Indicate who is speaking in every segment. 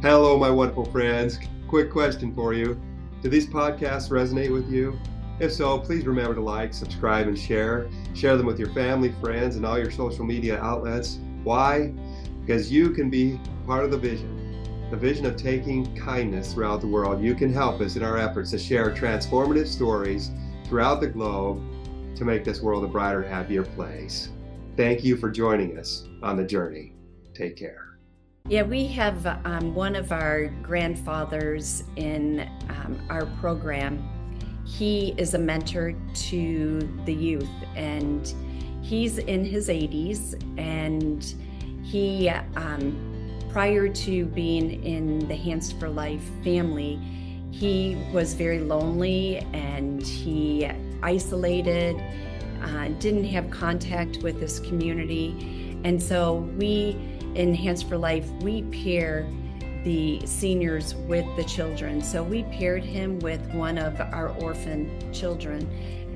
Speaker 1: Hello, my wonderful friends. Quick question for you. Do these podcasts resonate with you? If so, please remember to like, subscribe, and share. Share them with your family, friends, and all your social media outlets. Why? Because you can be part of the vision of taking kindness throughout the world. You can help us in our efforts to share transformative stories throughout the globe to make this world a brighter, happier place. Thank you for joining us on the journey. Take care.
Speaker 2: Yeah, we have one of our grandfathers in our program. He is a mentor to the youth, and he's in his 80s, and he, prior to being in the Hands for Life family, he was very lonely and he isolated, didn't have contact with this community. And so we, in Hands for Life, we pair the seniors with the children. So we paired him with one of our orphan children,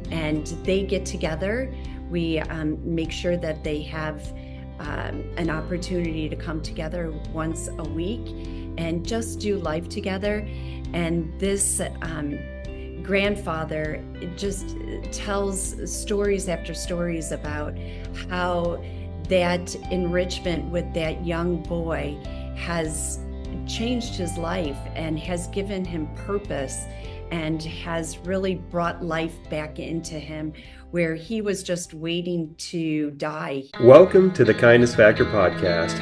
Speaker 2: and they get together. We make sure that they have an opportunity to come together once a week and just do life together. And this grandfather just tells stories after stories about how that enrichment with that young boy has changed his life and has given him purpose and has really brought life back into him where he was just waiting to die.
Speaker 1: Welcome to the Kindness Factor podcast,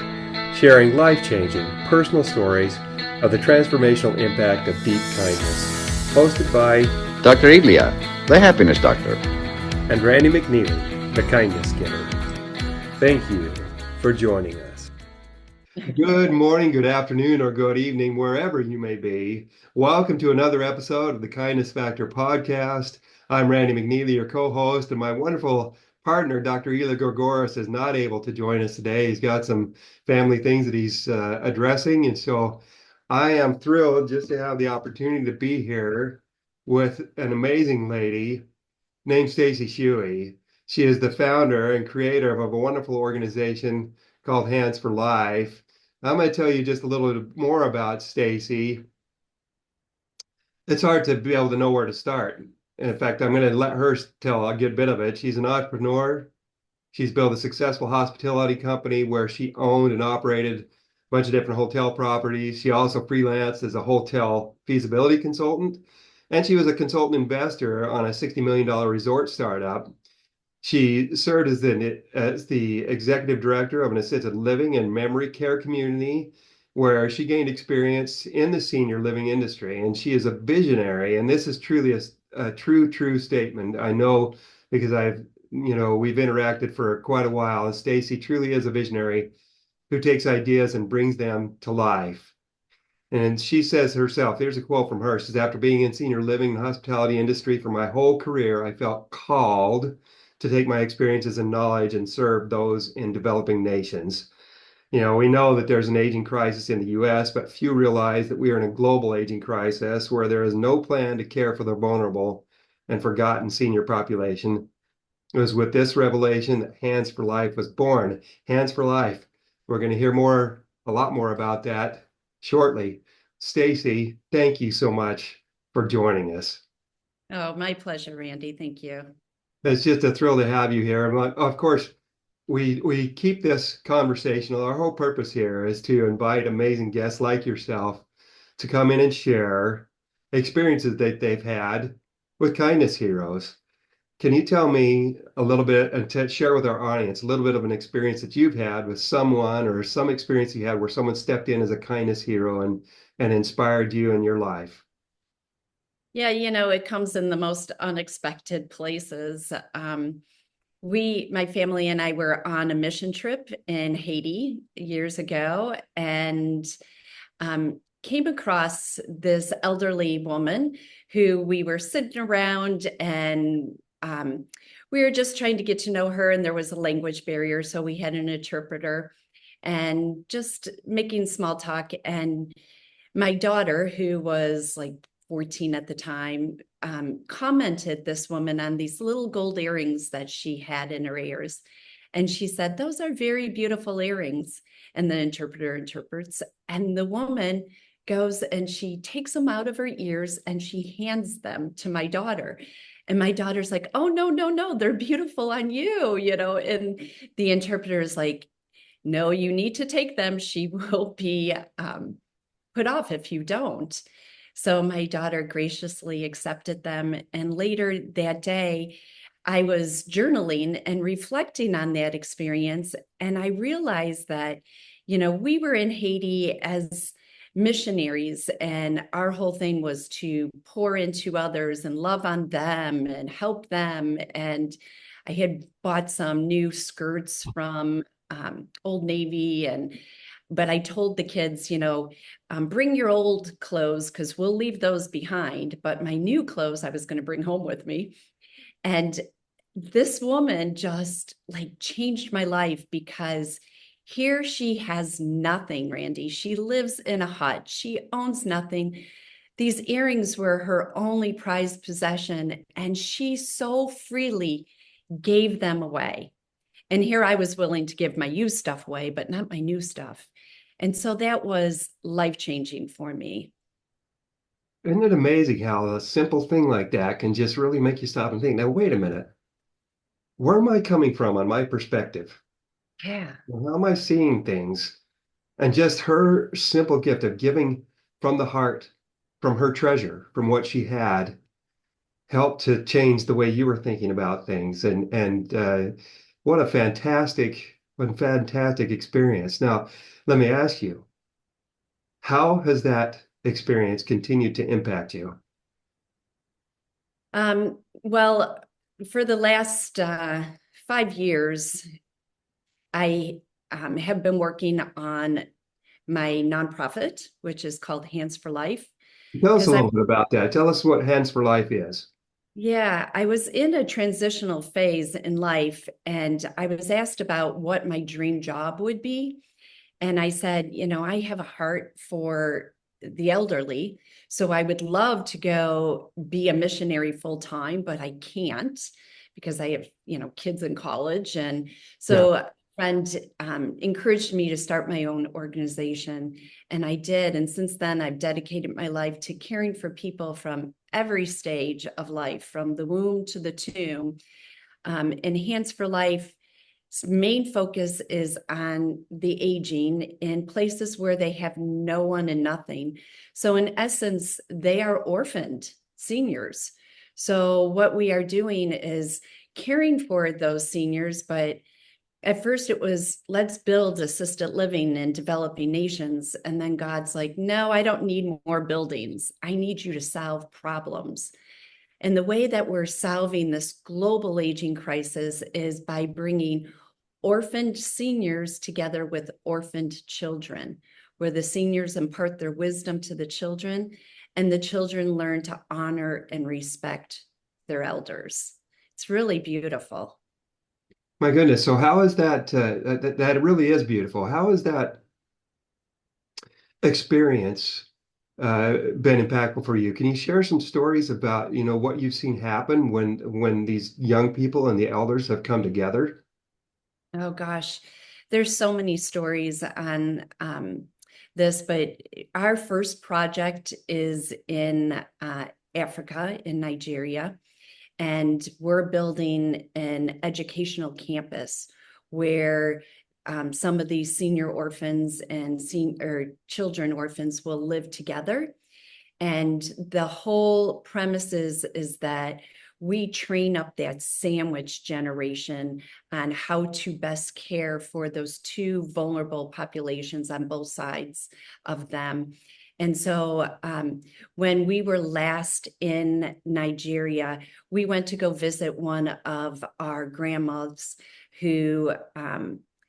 Speaker 1: sharing life-changing personal stories of the transformational impact of deep kindness. Hosted by
Speaker 3: Dr. Ilya, the happiness doctor,
Speaker 1: and Randy McNeely, the kindness giver. Thank you for joining us. Good morning, good afternoon, or good evening, wherever you may be. Welcome to another episode of the Kindness Factor podcast. I'm Randy McNeely, your co-host, and my wonderful partner, Dr. Ilya Gorgoris, is not able to join us today. He's got some family things that he's addressing, and so I am thrilled just to have the opportunity to be here with an amazing lady named Stacy Shewey. She is the founder and creator of a wonderful organization called Hands for Life. I'm going to tell you just a little bit more about Stacy. It's hard to be able to know where to start. In fact, I'm going to let her tell a good bit of it. She's an entrepreneur. She's built a successful hospitality company where she owned and operated a bunch of different hotel properties. She also freelanced as a hotel feasibility consultant, and she was a consultant investor on a $60 million resort startup. She served as the executive director of an assisted living and memory care community where she gained experience in the senior living industry. And she is a visionary. And this is truly a true statement. I know because we've interacted for quite a while. And Stacy truly is a visionary who takes ideas and brings them to life. And she says herself, here's a quote from her. She says, after being in senior living and hospitality industry for my whole career, I felt called to take my experiences and knowledge and serve those in developing nations. We know that there's an aging crisis in the US, but few realize that we are in a global aging crisis where there is no plan to care for the vulnerable and forgotten senior population. It was with this revelation that Hands for Life was born. Hands for Life. We're going to hear a lot more about that shortly. Stacy, thank you so much for joining us.
Speaker 2: Oh, my pleasure, Randy. Thank you.
Speaker 1: It's just a thrill to have you here. Of course, we keep this conversational. Our whole purpose here is to invite amazing guests like yourself to come in and share experiences that they've had with kindness heroes. Can you tell me a little bit and to share with our audience a little bit of an experience that you've had with someone or some experience you had where someone stepped in as a kindness hero and inspired you in your life?
Speaker 2: Yeah, it comes in the most unexpected places. My family and I were on a mission trip in Haiti years ago and came across this elderly woman who we were sitting around and we were just trying to get to know her, and there was a language barrier, so we had an interpreter and just making small talk. And my daughter, who was like 14 at the time, commented this woman on these little gold earrings that she had in her ears. And she said, "Those are very beautiful earrings." and the interpreter interprets. And the woman goes and she takes them out of her ears and she hands them to my daughter. And my daughter's like, oh, no, no, no, they're beautiful on you, and the interpreter is like, no, you need to take them. She will be put off if you don't. So my daughter graciously accepted them. And later that day, I was journaling and reflecting on that experience. And I realized that, we were in Haiti as missionaries, and our whole thing was to pour into others and love on them and help them. And I had bought some new skirts from Old Navy, but I told the kids, bring your old clothes because we'll leave those behind. But my new clothes I was going to bring home with me. And this woman just like changed my life, because here she has nothing, Randy. She lives in a hut. She owns nothing. These earrings were her only prized possession, and she so freely gave them away. And here I was willing to give my used stuff away, but not my new stuff. And so that was life-changing for me.
Speaker 1: Isn't it amazing how a simple thing like that can just really make you stop and think, now, wait a minute, where am I coming from on my perspective?
Speaker 2: Yeah.
Speaker 1: How am I seeing things? And just her simple gift of giving from the heart, from her treasure, from what she had, helped to change the way you were thinking about things. And what a fantastic experience. Now, let me ask you, how has that experience continued to impact you?
Speaker 2: Well, for the last 5 years, I have been working on my nonprofit, which is called Hands for Life.
Speaker 1: Tell us a
Speaker 2: Because
Speaker 1: little bit about that. Tell us what Hands for Life is.
Speaker 2: yeah, I was in a transitional phase in life, and I was asked about what my dream job would be. And I said, I have a heart for the elderly. So I would love to go be a missionary full time, but I can't because I have, kids in college. And
Speaker 1: Yeah.
Speaker 2: so a friend encouraged me to start my own organization. And I did. And since then, I've dedicated my life to caring for people from every stage of life, from the womb to the tomb. And Hands for Life main focus is on the aging in places where they have no one and nothing. So in essence, they are orphaned seniors. So what we are doing is caring for those seniors, but at first it was, let's build assisted living in developing nations. And then God's like, no, I don't need more buildings. I need you to solve problems. And the way that we're solving this global aging crisis is by bringing orphaned seniors together with orphaned children, where the seniors impart their wisdom to the children and the children learn to honor and respect their elders. It's really beautiful.
Speaker 1: My goodness. So how is that really is beautiful. How has that experience been impactful for you? Can you share some stories about, what you've seen happen when these young people and the elders have come together?
Speaker 2: Oh gosh, there's so many stories on this, but our first project is in Africa, in Nigeria, and we're building an educational campus where some of these senior orphans and children orphans will live together. And the whole premise is that we train up that sandwich generation on how to best care for those two vulnerable populations on both sides of them. And so when we were last in Nigeria, we went to go visit one of our grandmas who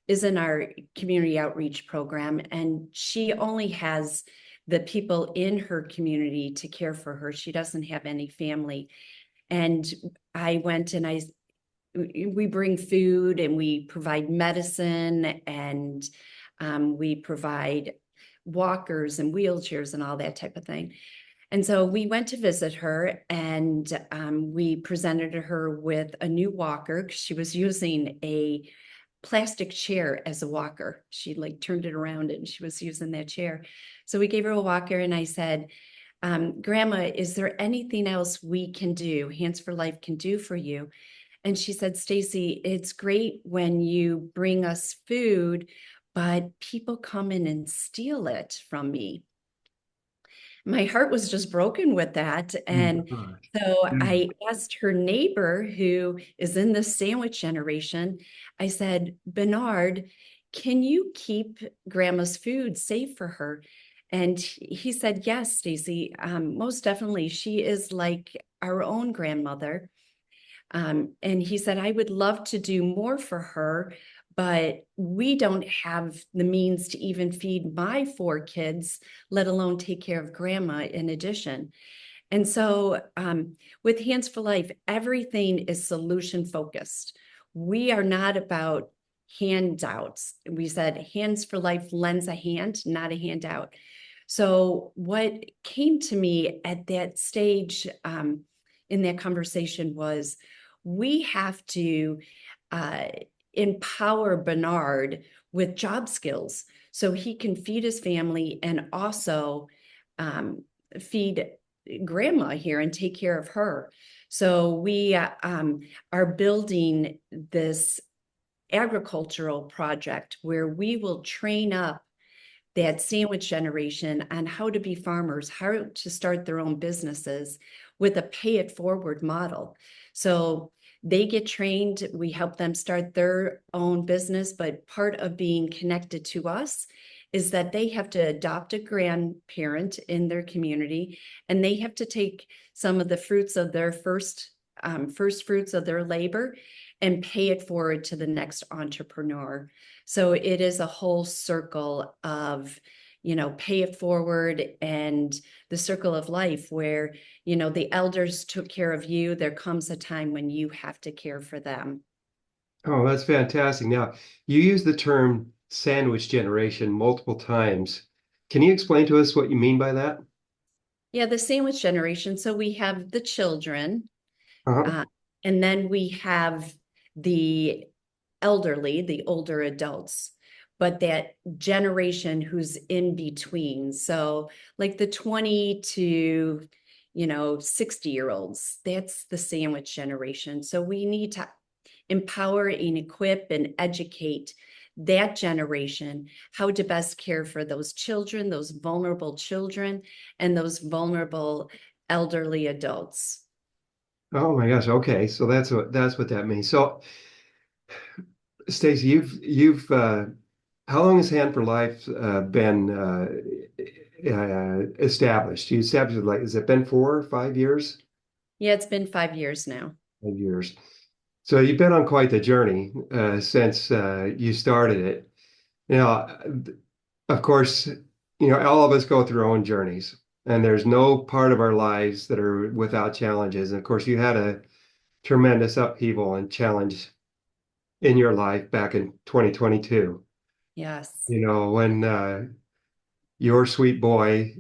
Speaker 2: is in our community outreach program, and she only has the people in her community to care for her. She doesn't have any family. And I went and we bring food and we provide medicine, and we provide walkers and wheelchairs and all that type of thing. And so we went to visit her, and we presented her with a new walker because she was using a plastic chair as a walker. She like turned it around and she was using that chair. So we gave her a walker, and I said, Grandma, is there anything else we can do, Hands for Life can do for you? And she said, Stacy, it's great when you bring us food, but people come in and steal it from me. My heart was just broken with that.
Speaker 1: Oh my
Speaker 2: And
Speaker 1: gosh.
Speaker 2: so
Speaker 1: Yeah.
Speaker 2: I asked her neighbor, who is in the sandwich generation, I said, Bernard, can you keep Grandma's food safe for her? And he said, yes, Stacy, most definitely. She is like our own grandmother. And he said, I would love to do more for her, but we don't have the means to even feed my 4 kids, let alone take care of Grandma in addition. And so with Hands for Life, everything is solution focused. We are not about handouts. We said Hands for Life lends a hand, not a handout. So what came to me at that stage in that conversation was, we have to uh, empower Bernard with job skills so he can feed his family and also feed Grandma here and take care of her. So we are building this agricultural project where we will train up that sandwich generation on how to be farmers, how to start their own businesses with a pay it forward model. So they get trained, we help them start their own business, but part of being connected to us is that they have to adopt a grandparent in their community, and they have to take some of the fruits of their first fruits of their labor and pay it forward to the next entrepreneur. So it is a whole circle of, pay it forward, and the circle of life where, the elders took care of you. There comes a time when you have to care for them.
Speaker 1: Oh, that's fantastic. Now, you use the term sandwich generation multiple times. Can you explain to us what you mean by that?
Speaker 2: Yeah, the sandwich generation. So we have the children,
Speaker 1: Uh-huh.
Speaker 2: uh, and then we have the elderly, the older adults, but that generation who's in between. So like the 20 to 60-year-olds, that's the sandwich generation. So we need to empower and equip and educate that generation how to best care for those children, those vulnerable children, and those vulnerable elderly adults.
Speaker 1: Oh my gosh. Okay. So that's what that means. So, Stacy, you've how long has Hand for Life been established? You established it, like, has it been 4 or 5 years?
Speaker 2: Yeah, it's been 5 years now.
Speaker 1: 5 years. So you've been on quite the journey since you started it. Now, of course, all of us go through our own journeys, and there's no part of our lives that are without challenges. And of course, you had a tremendous upheaval and challenge in your life back in 2022.
Speaker 2: Yes.
Speaker 1: When your sweet boy,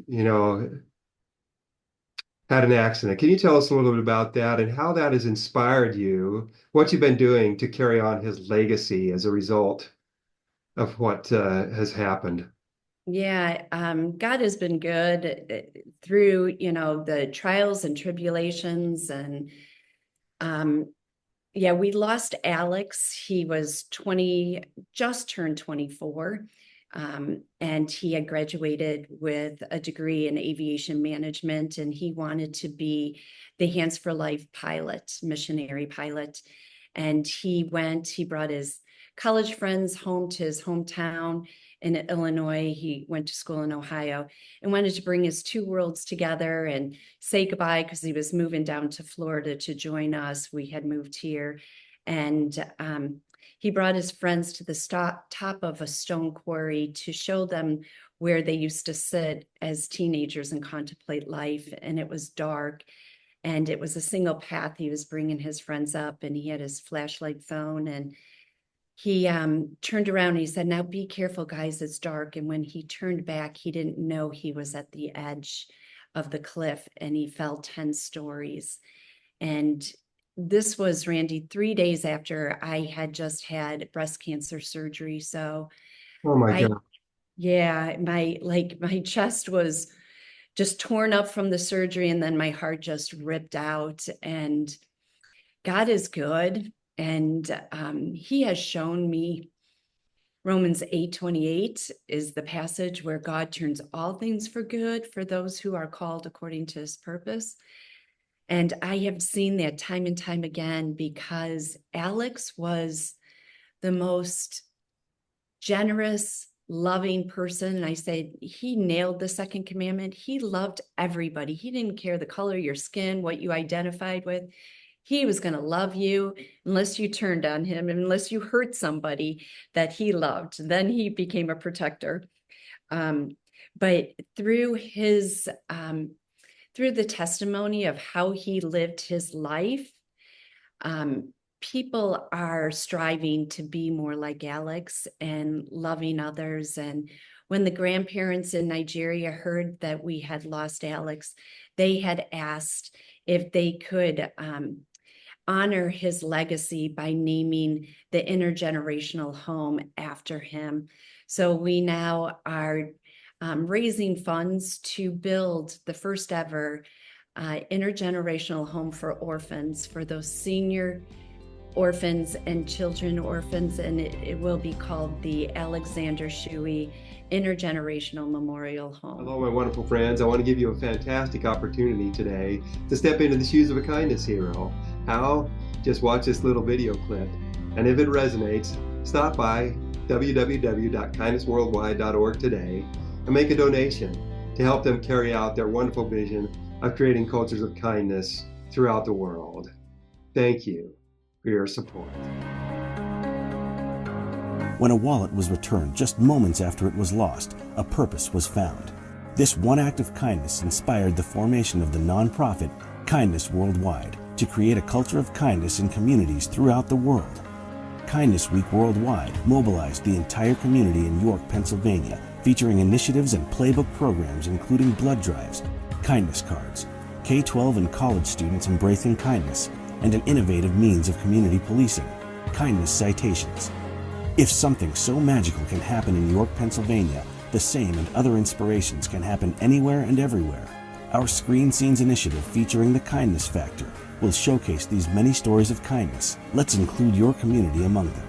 Speaker 1: had an accident. Can you tell us a little bit about that and how that has inspired you, what you've been doing to carry on his legacy as a result of what has happened?
Speaker 2: Yeah, God has been good through, the trials and tribulations. And yeah, we lost Alex. He was 20, just turned 24. And he had graduated with a degree in aviation management, and he wanted to be the Hands for Life pilot, missionary pilot. And he brought his college friends home to his hometown in Illinois. He went to school in Ohio and wanted to bring his two worlds together and say goodbye, because he was moving down to Florida to join us. We had moved here. And he brought his friends to the top of a stone quarry to show them where they used to sit as teenagers and contemplate life. And it was dark, and it was a single path. He was bringing his friends up, and he had his flashlight phone, and he turned around and he said, now be careful, guys, it's dark. And when he turned back, he didn't know he was at the edge of the cliff, and he fell 10 stories. And this was, Randy, 3 days after I had just had breast cancer surgery. So
Speaker 1: Oh my
Speaker 2: I,
Speaker 1: God.
Speaker 2: yeah, my chest was just torn up from the surgery, and then my heart just ripped out. And God is good. And he has shown me Romans 8:28 is the passage where God turns all things for good for those who are called according to his purpose. And I have seen that time and time again, because Alex was the most generous, loving person. And I said, he nailed the second commandment. He loved everybody. He didn't care the color of your skin, what you identified with. He was going to love you unless you turned on him, unless you hurt somebody that he loved. Then he became a protector. But through through the testimony of how he lived his life, people are striving to be more like Alex and loving others. And when the grandparents in Nigeria heard that we had lost Alex, they had asked if they could honor his legacy by naming the intergenerational home after him. So we now are raising funds to build the first ever intergenerational home for orphans, for those senior orphans and children orphans, and it will be called the Alexander Shewey Intergenerational Memorial Home.
Speaker 1: Hello, my wonderful friends. I want to give you a fantastic opportunity today to step into the shoes of a kindness hero. How? Just watch this little video clip, and if it resonates, stop by www.kindnessworldwide.org today and make a donation to help them carry out their wonderful vision of creating cultures of kindness throughout the world. Thank you for your support.
Speaker 4: When a wallet was returned just moments after it was lost, a purpose was found. This one act of kindness inspired the formation of the nonprofit Kindness Worldwide to create a culture of kindness in communities throughout the world. Kindness Week Worldwide mobilized the entire community in York, Pennsylvania, featuring initiatives and playbook programs including blood drives, kindness cards, K-12 and college students embracing kindness, and an innovative means of community policing, kindness citations. If something so magical can happen in York, Pennsylvania, the same and other inspirations can happen anywhere and everywhere. Our Screen Scenes initiative featuring the Kindness Factor will showcase these many stories of kindness. Let's include your community among them.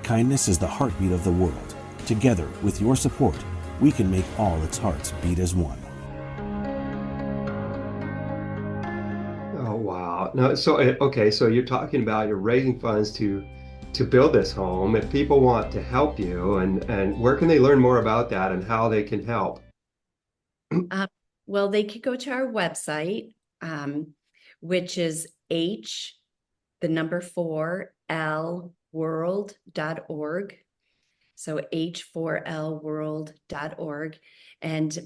Speaker 4: Kindness is the heartbeat of the world. Together, with your support, we can make all its hearts beat as one.
Speaker 1: Oh, wow. No, so, okay, so you're talking about you're raising funds to build this home. If people want to help you, and where can they learn more about that and how they can help?
Speaker 2: Well, they could go to our website, which is4lworld.org. So h4lworld.org. And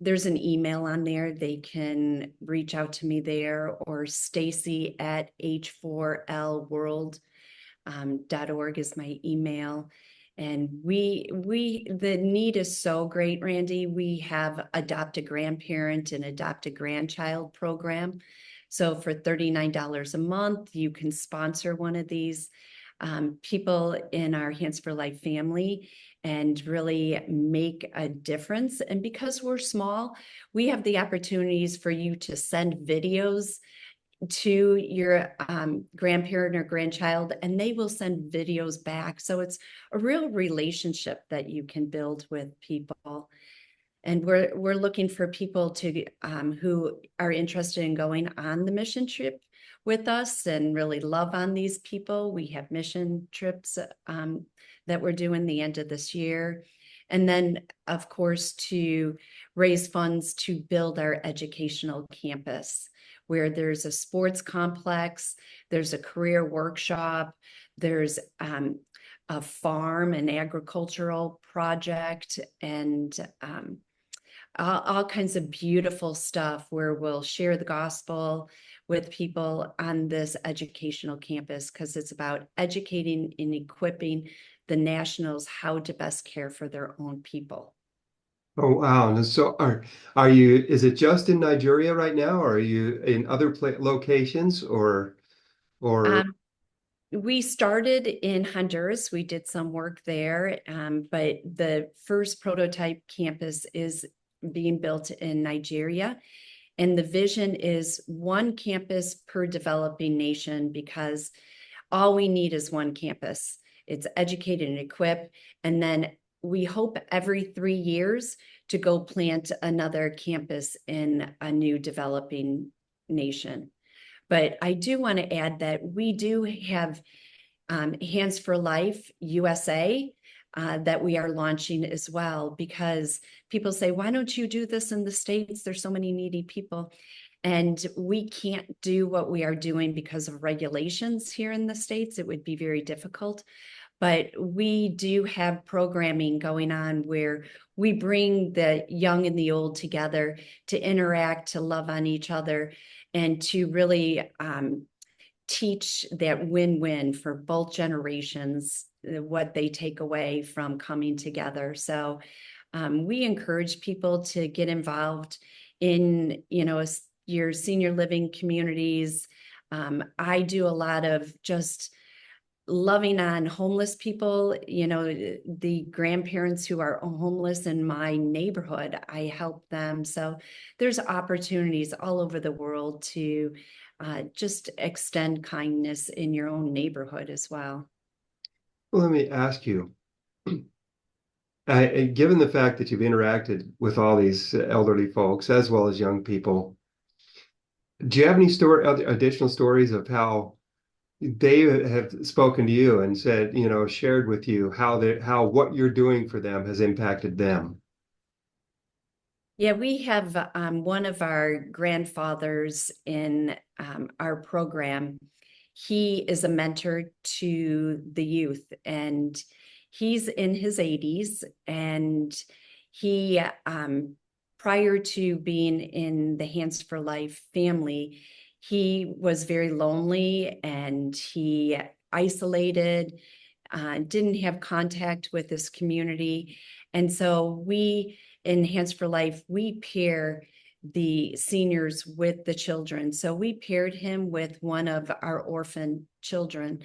Speaker 2: there's an email on there. They can reach out to me there, or Stacy at h4lworld.org is my email. And the need is so great, Randy. We have Adopt a Grandparent and Adopt a Grandchild program. So for $39 a month, you can sponsor one of these people in our Hands for Life family and really make a difference. And because we're small, we have the opportunities for you to send videos to your grandparent or grandchild, and they will send videos back. So it's a real relationship that you can build with people. And we're looking for people to who are interested in going on the mission trip with us and really love on these people. We have mission trips that we're doing the end of this year. And then, of course, to raise funds to build our educational campus, where there's a sports complex, there's a career workshop, there's a farm, an agricultural project, and all kinds of beautiful stuff where we'll share the gospel with people on this educational campus, because it's about educating and equipping the nationals how to best care for their own people.
Speaker 1: Oh wow. And so are you, is it just in Nigeria right now, or are you in other locations, or
Speaker 2: Um, we started in Honduras. We did some work there, but the first prototype campus is being built in Nigeria. And the vision is one campus per developing nation because all we need is one campus. It's educate and equip. And then we hope every 3 years to go plant another campus in a new developing nation. But I do want to add that we do have Hands for Life USA that we are launching as well, because people say, why don't you do this in the States? There's so many needy people. And we can't do what we are doing because of regulations here in the States. It would be very difficult. But we do have programming going on where we bring the young and the old together to interact, to love on each other, and to really teach that win-win for both generations, what they take away from coming together. So we encourage people to get involved in, your senior living communities. I do a lot of just loving on homeless people, the grandparents who are homeless in my neighborhood, I help them. So there's opportunities all over the world to just extend kindness in your own neighborhood as well.
Speaker 1: well, let me ask you, given the fact that you've interacted with all these elderly folks as well as young people, do you have any other additional stories of how they have spoken to you and said, shared with you how what you're doing for them has impacted them?
Speaker 2: Yeah, we have one of our grandfathers in our program. He is a mentor to the youth, and he's in his 80s. And he, prior to being in the Hands for Life family, he was very lonely and he isolated, didn't have contact with this community. And so we, in Hands for Life, we pair the seniors with the children. So we paired him with one of our orphan children,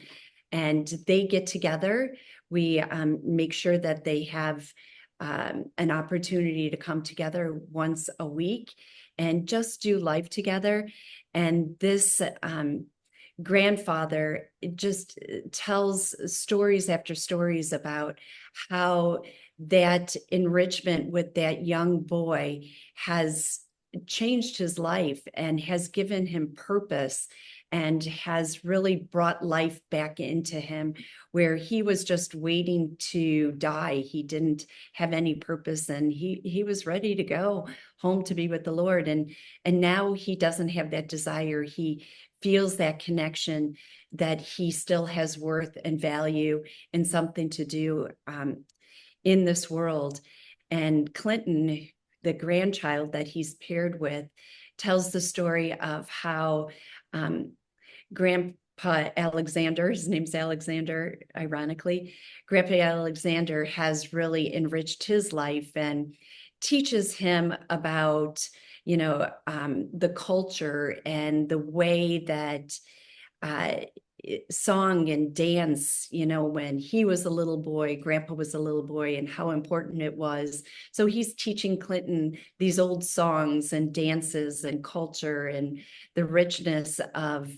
Speaker 2: and they get together. We make sure that they have an opportunity to come together once a week and just do life together. And this grandfather just tells stories after stories about how that enrichment with that young boy has changed his life and has given him purpose and has really brought life back into him, where he was just waiting to die. He didn't have any purpose, and he was ready to go home to be with the Lord. And now he doesn't have that desire. He feels that connection, that he still has worth and value and something to do in this world. And Clinton, the grandchild that he's paired with, tells the story of how Grandpa Alexander, his name's Alexander, ironically, Grandpa Alexander has really enriched his life and teaches him about, the culture and the way that uh, song and dance, when he was a little boy, Grandpa was a little boy, and how important it was. So he's teaching Clinton these old songs and dances and culture and the richness of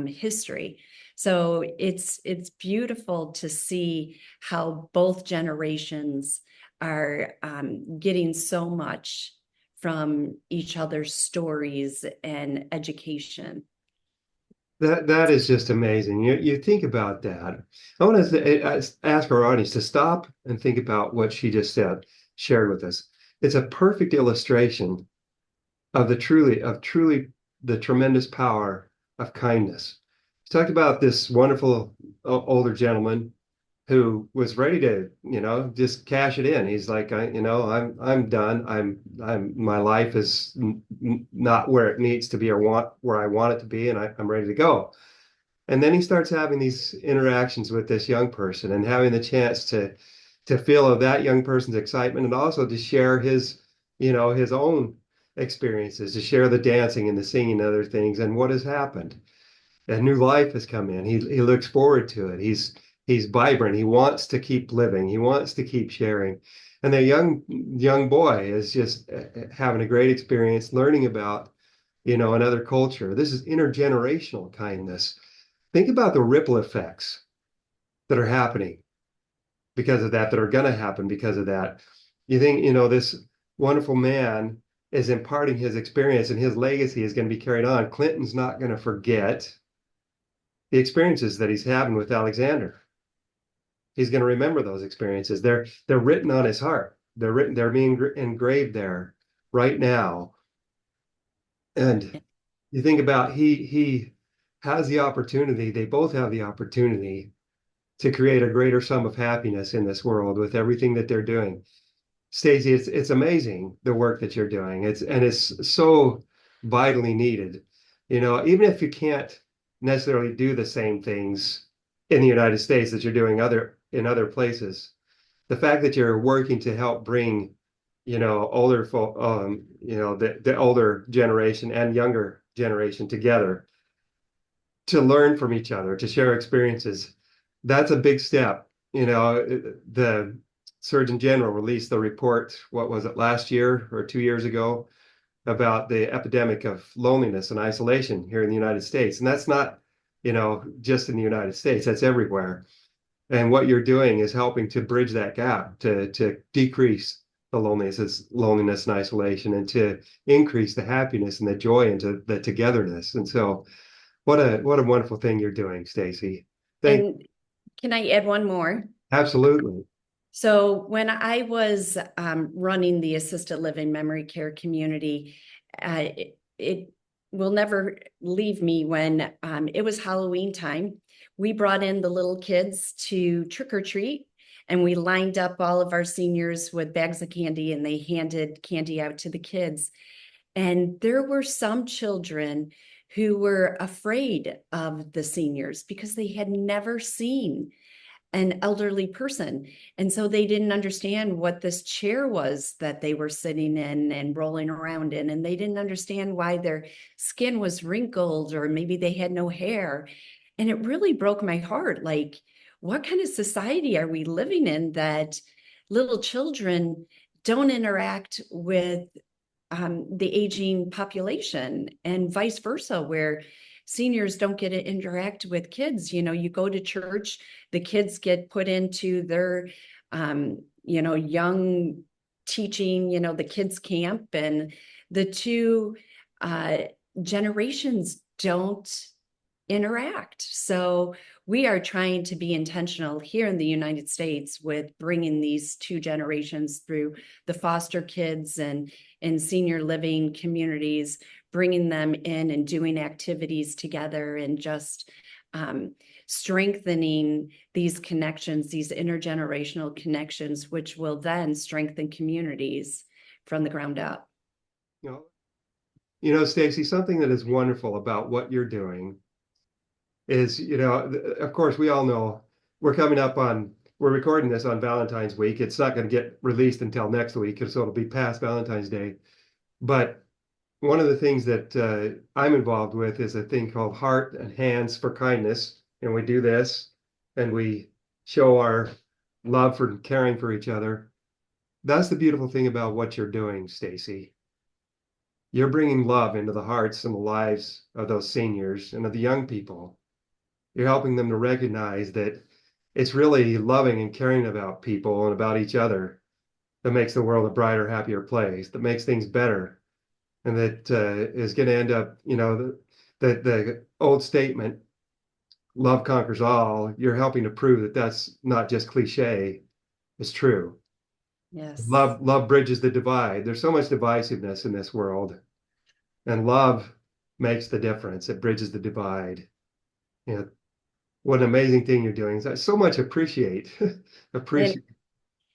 Speaker 2: history. So it's beautiful to see how both generations are getting so much from each other's stories and education.
Speaker 1: That is just amazing. You think about that. I want to ask our audience to stop and think about what she just shared with us. It's a perfect illustration of truly the tremendous power of kindness. She talked about this wonderful older gentleman who was ready to, just cash it in. He's like, I'm done. My life is not where it needs to be or where I want it to be, and I'm ready to go. And then he starts having these interactions with this young person and having the chance to feel of that young person's excitement, and also to share his, his own experiences, to share the dancing and the singing and other things and what has happened. A new life has come in. He looks forward to it. He's vibrant. He wants to keep living. He wants to keep sharing. And the young boy is just having a great experience learning about, another culture. This is intergenerational kindness. Think about the ripple effects that are happening because of that are going to happen because of that. You think, this wonderful man is imparting his experience, and his legacy is going to be carried on. Clinton's not going to forget the experiences that he's having with Alexander. He's going to remember those experiences. They're written on his heart. They're being engraved there right now. And you think about, he has the opportunity, they both have the opportunity to create a greater sum of happiness in this world with everything that they're doing. Stacy, it's amazing the work that you're doing. It's so vitally needed. Even if you can't necessarily do the same things in the United States that you're doing in other places, the fact that you're working to help bring, older folk, the older generation and younger generation together to learn from each other, to share experiences, that's a big step. The Surgeon General released the report, what was it, last year or 2 years ago, about the epidemic of loneliness and isolation here in the United States. And that's not, just in the United States, that's everywhere. And what you're doing is helping to bridge that gap, to decrease the loneliness and isolation, and to increase the happiness and the joy and the togetherness. And so what a wonderful thing you're doing, Stacy.
Speaker 2: And can I add one more?
Speaker 1: Absolutely.
Speaker 2: So when I was running the assisted living memory care community, it will never leave me when it was Halloween time. We brought in the little kids to trick or treat, and we lined up all of our seniors with bags of candy, and they handed candy out to the kids. And there were some children who were afraid of the seniors because they had never seen an elderly person. And so they didn't understand what this chair was that they were sitting in and rolling around in. And they didn't understand why their skin was wrinkled, or maybe they had no hair. And it really broke my heart. Like, what kind of society are we living in that little children don't interact with the aging population, and vice versa, where seniors don't get to interact with kids? You go to church, the kids get put into their, young teaching, the kids camp, and the two generations don't interact. So we are trying to be intentional here in the United States with bringing these two generations through the foster kids and in senior living communities, bringing them in and doing activities together, and just strengthening these connections, these intergenerational connections, which will then strengthen communities from the ground up.
Speaker 1: Stacy, something that is wonderful about what you're doing is, of course, we all know we're recording this on Valentine's week. It's not going to get released until next week, so it'll be past Valentine's Day. But one of the things that I'm involved with is a thing called Heart and Hands for Kindness. And we do this, and we show our love for caring for each other. That's the beautiful thing about what you're doing, Stacy. You're bringing love into the hearts and the lives of those seniors and of the young people. You're helping them to recognize that it's really loving and caring about people and about each other that makes the world a brighter, happier place, that makes things better, and that is going to end up, the old statement, love conquers all. You're helping to prove that that's not just cliche, it's true.
Speaker 2: Yes.
Speaker 1: Love bridges the divide. There's so much divisiveness in this world, and love makes the difference. It bridges the divide. What an amazing thing you're doing. I so much appreciate.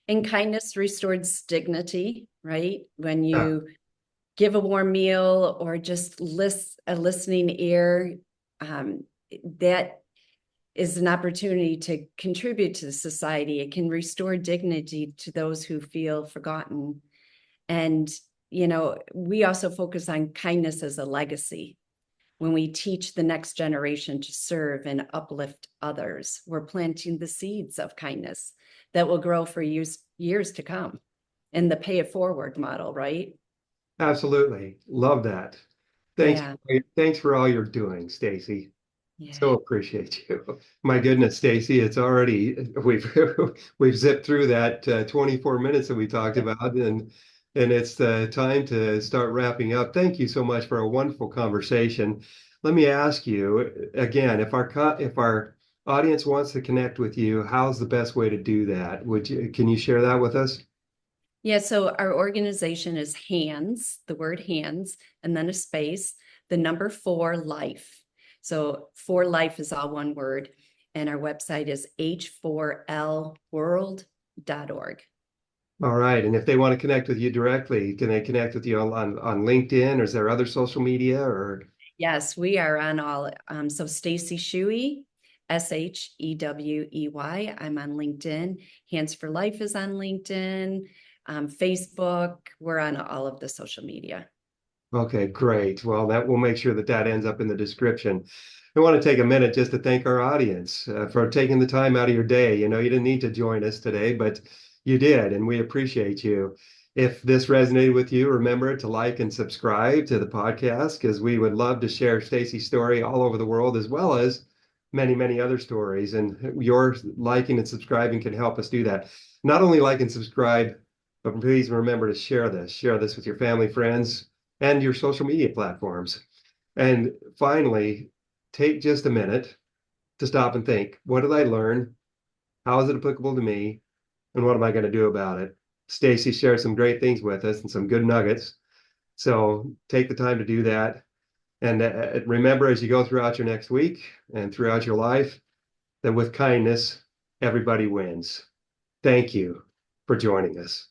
Speaker 2: And kindness restores dignity, right? When you give a warm meal, or just a listening ear, that is an opportunity to contribute to the society. It can restore dignity to those who feel forgotten. And, we also focus on kindness as a legacy. When we teach the next generation to serve and uplift others, we're planting the seeds of kindness that will grow for years to come in the pay it forward model, right?
Speaker 1: Absolutely. Love that.
Speaker 2: Yeah.
Speaker 1: Thanks for all you're doing, Stacy.
Speaker 2: Yeah.
Speaker 1: So appreciate you. My goodness, Stacy, it's already we've zipped through that 24 minutes that we talked about, and it's time to start wrapping up. Thank you so much for a wonderful conversation. Let me ask you again, if our audience wants to connect with you, how's the best way to do that? Can you share that with us?
Speaker 2: Yeah, so our organization is HANDS, the word HANDS, and then a space, the number 4 life. So 4 life is all one word. And our website is h4lworld.org.
Speaker 1: All right. And if they want to connect with you directly, can they connect with you on LinkedIn, or is there other social media or?
Speaker 2: Yes, we are on all. So Stacy Shewey, Shewey. I'm on LinkedIn. Hands for Life is on LinkedIn. Facebook. We're on all of the social media.
Speaker 1: Okay, great. Well, we'll make sure that ends up in the description. I want to take a minute just to thank our audience for taking the time out of your day. You didn't need to join us today, but you did, and we appreciate you. If this resonated with you, remember to like and subscribe to the podcast, because we would love to share Stacy's story all over the world, as well as many, many other stories. And your liking and subscribing can help us do that. Not only like and subscribe, but please remember to share this. Share this with your family, friends, and your social media platforms. And finally, take just a minute to stop and think, what did I learn? How is it applicable to me? And what am I going to do about it? Stacy shared some great things with us and some good nuggets. So take the time to do that. And remember, as you go throughout your next week and throughout your life, that with kindness, everybody wins. Thank you for joining us.